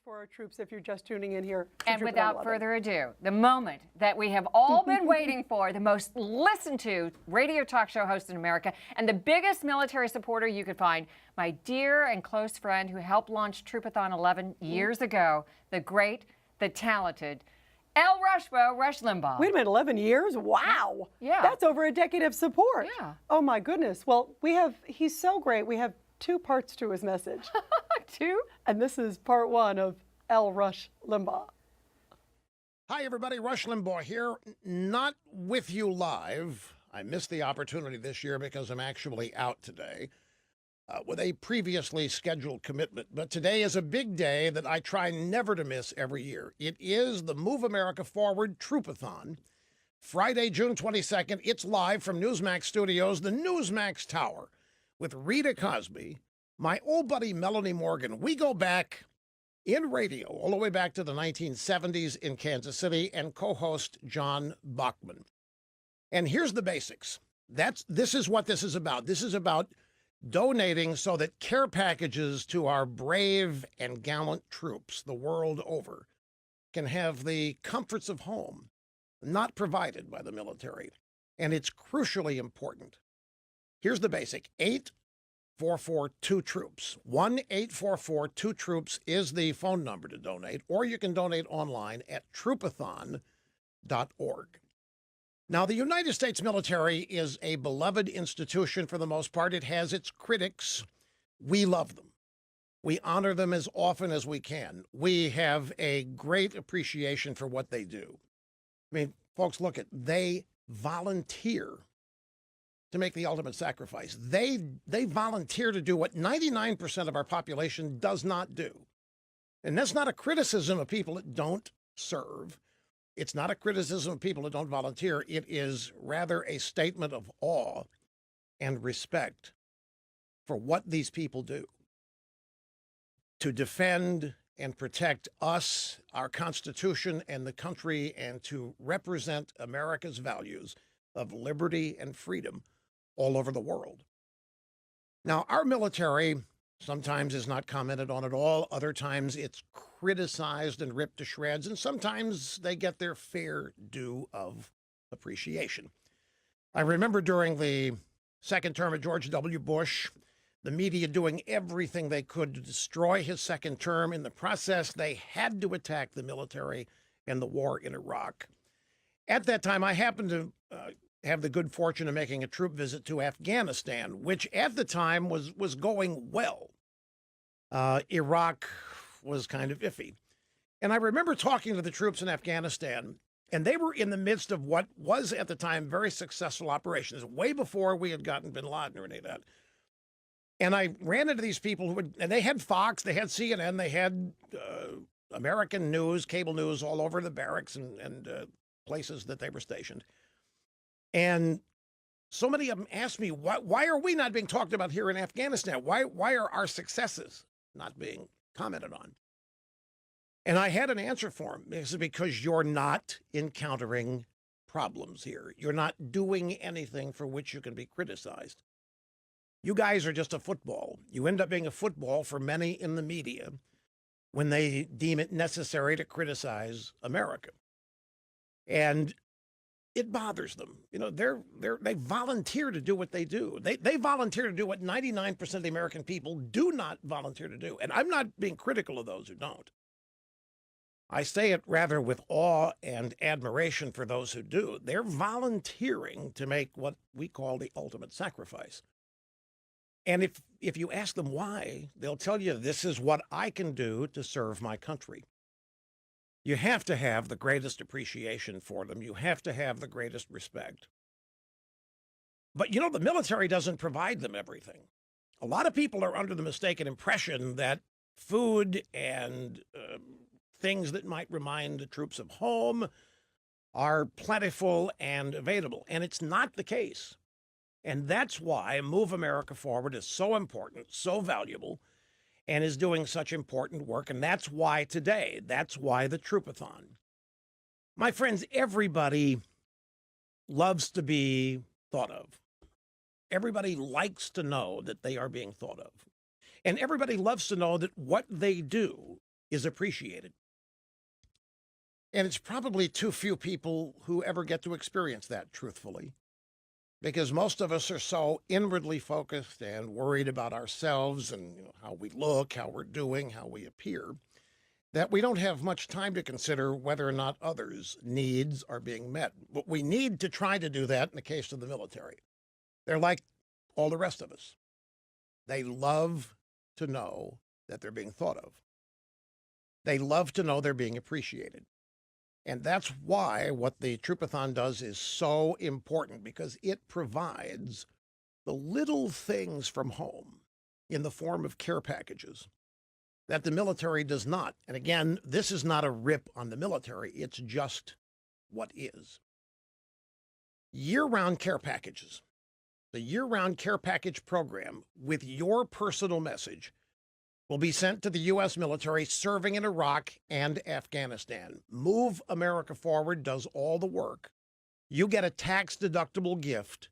for our troops if you're just tuning in here. And without further ado, the moment that we have all been waiting for, the most listened to radio talk show host in America, and the biggest military supporter you could find, my dear and close friend who helped launch Troopathon 11 years ago, the great, the talented, Rush Limbaugh. Wait a minute, 11 years? Wow. Yeah. That's over a decade of support. Yeah. Oh my goodness. Well, he's so great. We have two parts to his message. Two? And this is part one of Rush Limbaugh. Hi, everybody. Rush Limbaugh here. Not with you live. I missed the opportunity this year because I'm actually out today with a previously scheduled commitment. But today is a big day that I try never to miss every year. It is the Move America Forward Troopathon. Friday, June 22nd. It's live from Newsmax Studios, the Newsmax Tower, with Rita Cosby, my old buddy Melanie Morgan. We go back in radio all the way back to the 1970s in Kansas City, and co-host John Bachman. And here's the basics. This is what this is about. This is about donating so that care packages to our brave and gallant troops the world over can have the comforts of home not provided by the military. And it's crucially important. Here's the basic. 844-2-TROOPS. 1-844-2-TROOPS is the phone number to donate, or you can donate online at troopathon.org. Now, the United States military is a beloved institution for the most part. It has its critics. We love them. We honor them as often as we can. We have a great appreciation for what they do. I mean, folks, they volunteer to make the ultimate sacrifice. They volunteer to do what 99% of our population does not do. And that's not a criticism of people that don't serve. It's not a criticism of people that don't volunteer. It is rather a statement of awe and respect for what these people do to defend and protect us, our Constitution, and the country, and to represent America's values of liberty and freedom all over the world. Now, our military sometimes is not commented on at all. Other times it's criticized and ripped to shreds, and sometimes they get their fair due of appreciation. I remember during the second term of George W. Bush, the media doing everything they could to destroy his second term. In the process, they had to attack the military and the war in Iraq. At that time, I happened to have the good fortune of making a troop visit to Afghanistan, which at the time was going well. Iraq was kind of iffy. And I remember talking to the troops in Afghanistan, and they were in the midst of what was at the time very successful operations, way before we had gotten bin Laden or any of that. And I ran into these people and they had Fox, they had CNN, they had American news, cable news all over the barracks and places that they were stationed. And so many of them asked me, why are we not being talked about here in Afghanistan? Why are our successes not being commented on? And I had an answer for them. It's because you're not encountering problems here. You're not doing anything for which you can be criticized. You guys are just a football. You end up being a football for many in the media when they deem it necessary to criticize America. And it bothers them. You know, they volunteer to do what they do. They volunteer to do what 99% of the American people do not volunteer to do. And I'm not being critical of those who don't. I say it rather with awe and admiration for those who do. They're volunteering to make what we call the ultimate sacrifice. And if you ask them why, they'll tell you, this is what I can do to serve my country. You have to have the greatest appreciation for them. You have to have the greatest respect. But, you know, the military doesn't provide them everything. A lot of people are under the mistaken impression that food and things that might remind the troops of home are plentiful and available. And it's not the case. And that's why Move America Forward is so important, so valuable, and is doing such important work. And that's why today, that's why the Troopathon. My friends, everybody loves to be thought of. Everybody likes to know that they are being thought of. And everybody loves to know that what they do is appreciated. And it's probably too few people who ever get to experience that, truthfully, because most of us are so inwardly focused and worried about ourselves and how we look, how we're doing, how we appear, that we don't have much time to consider whether or not others' needs are being met. But we need to try to do that in the case of the military. They're like all the rest of us. They love to know that they're being thought of. They love to know they're being appreciated. And that's why what the Troopathon does is so important, because it provides the little things from home in the form of care packages that the military does not. And again, this is not a rip on the military. It's just what is. Year-round care packages. The year-round care package program with your personal message will be sent to the U.S. military serving in Iraq and Afghanistan. Move America Forward does all the work. You get a tax-deductible gift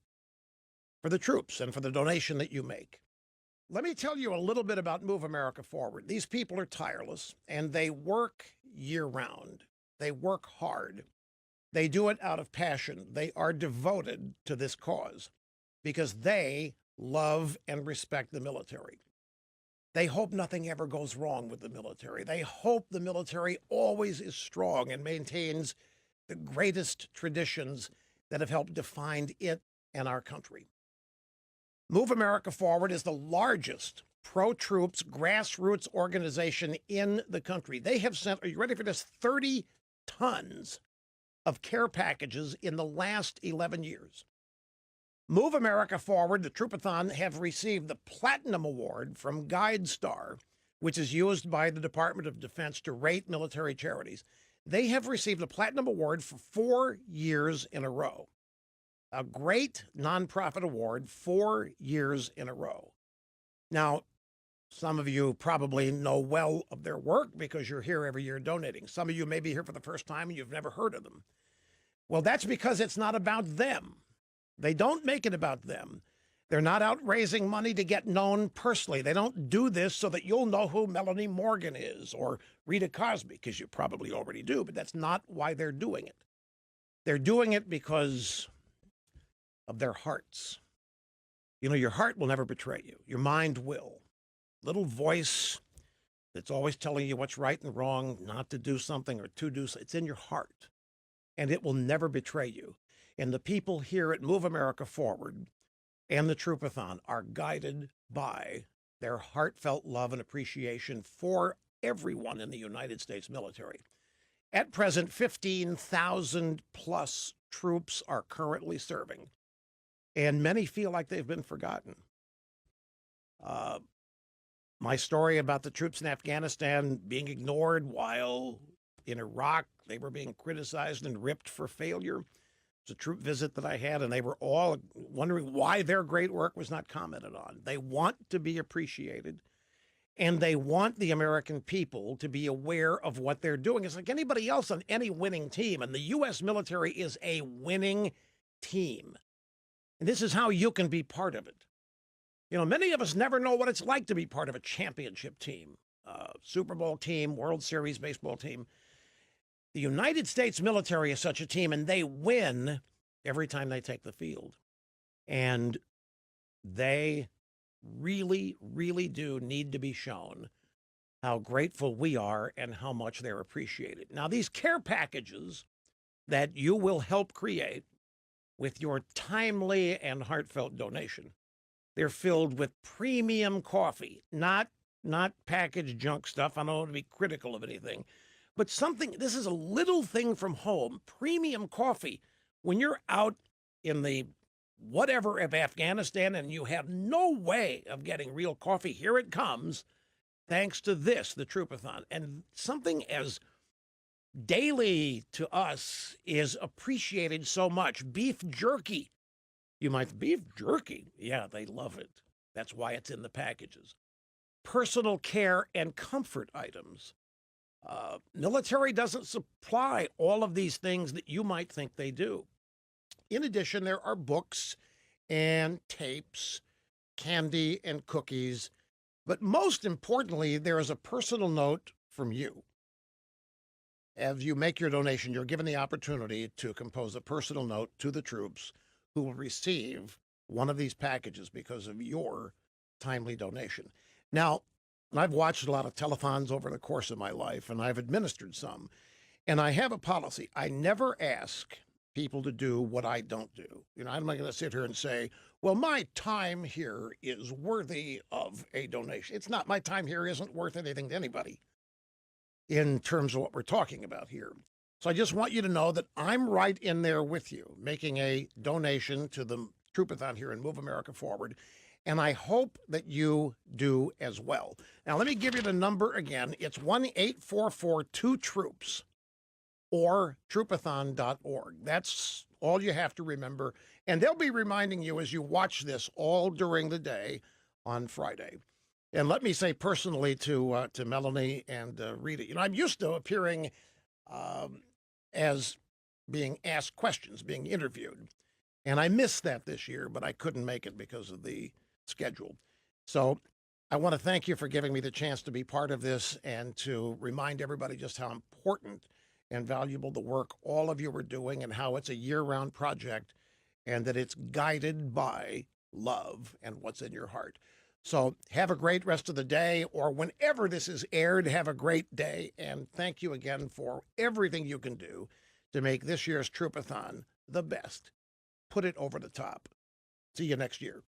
for the troops and for the donation that you make. Let me tell you a little bit about Move America Forward. These people are tireless, and they work year-round. They work hard. They do it out of passion. They are devoted to this cause because they love and respect the military. They hope nothing ever goes wrong with the military. They hope the military always is strong and maintains the greatest traditions that have helped define it and our country. Move America Forward is the largest pro-troops grassroots organization in the country. They have sent, are you ready for this, 30 tons of care packages in the last 11 years. Move America Forward, the Troopathon, have received the Platinum Award from GuideStar, which is used by the Department of Defense to rate military charities. They have received a Platinum Award for 4 years in a row. A great nonprofit award 4 years in a row. Now, some of you probably know well of their work because you're here every year donating. Some of you may be here for the first time and you've never heard of them. Well, that's because it's not about them. They don't make it about them. They're not out raising money to get known personally. They don't do this so that you'll know who Melanie Morgan is or Rita Cosby, because you probably already do, but that's not why they're doing it. They're doing it because of their hearts. You know, your heart will never betray you. Your mind will. Little voice that's always telling you what's right and wrong, not to do something or to do something. It's in your heart, and it will never betray you. And the people here at Move America Forward and the Troopathon are guided by their heartfelt love and appreciation for everyone in the United States military. At present, 15,000 plus troops are currently serving, and many feel like they've been forgotten. My story about the troops in Afghanistan being ignored while in Iraq they were being criticized and ripped for failure. It's a troop visit that I had, and they were all wondering why their great work was not commented on. They want to be appreciated, and they want the American people to be aware of what they're doing. It's like anybody else on any winning team, and the U.S. military is a winning team. And this is how you can be part of it. You know, many of us never know what it's like to be part of a championship team, Super Bowl team, World Series baseball team. The United States military is such a team, and they win every time they take the field. And they really, really do need to be shown how grateful we are and how much they're appreciated. Now, these care packages that you will help create with your timely and heartfelt donation, they're filled with premium coffee, not packaged junk stuff. I don't want to be critical of anything. But something, this is a little thing from home, premium coffee. When you're out in the whatever of Afghanistan and you have no way of getting real coffee, here it comes, thanks to this, the Troopathon. And something as daily to us is appreciated so much. Beef jerky. You might, beef jerky? Yeah, they love it. That's why it's in the packages. Personal care and comfort items. Military doesn't supply all of these things that you might think they do. In addition, there are books and tapes, candy and cookies, but most importantly, there is a personal note from you. As you make your donation, you're given the opportunity to compose a personal note to the troops who will receive one of these packages because of your timely donation. Now, I've watched a lot of telethons over the course of my life, and I've administered some. And I have a policy. I never ask people to do what I don't do. You know, I'm not going to sit here and say, well, my time here is worthy of a donation. It's not. My time here isn't worth anything to anybody in terms of what we're talking about here. So I just want you to know that I'm right in there with you, making a donation to the Troopathon here and Move America Forward. And I hope that you do as well. Now, let me give you the number again. It's 1-844-2-TROOPS or troopathon.org. That's all you have to remember. And they'll be reminding you as you watch this all during the day on Friday. And let me say personally to Melanie and Rita, you know, I'm used to appearing as being asked questions, being interviewed. And I missed that this year, but I couldn't make it because of the schedule. So I want to thank you for giving me the chance to be part of this and to remind everybody just how important and valuable the work all of you are doing and how it's a year-round project and that it's guided by love and what's in your heart. So have a great rest of the day, or whenever this is aired, have a great day. And thank you again for everything you can do to make this year's Troopathon the best. Put it over the top. See you next year.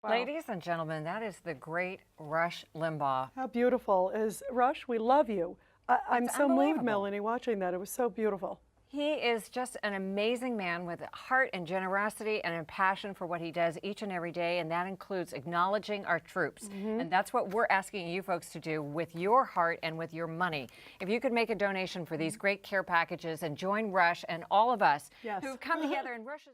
Wow. Ladies and gentlemen, that is the great Rush Limbaugh. How beautiful is Rush? We love you. I'm It's so moved, unbelievable. Melanie, watching that. It was so beautiful. He is just an amazing man with a heart and generosity and a passion for what he does each and every day, and that includes acknowledging our troops. And that's what we're asking you folks to do with your heart and with your money. If you could make a donation for these great care packages and join Rush and all of us Yes. who've come together, and Rush is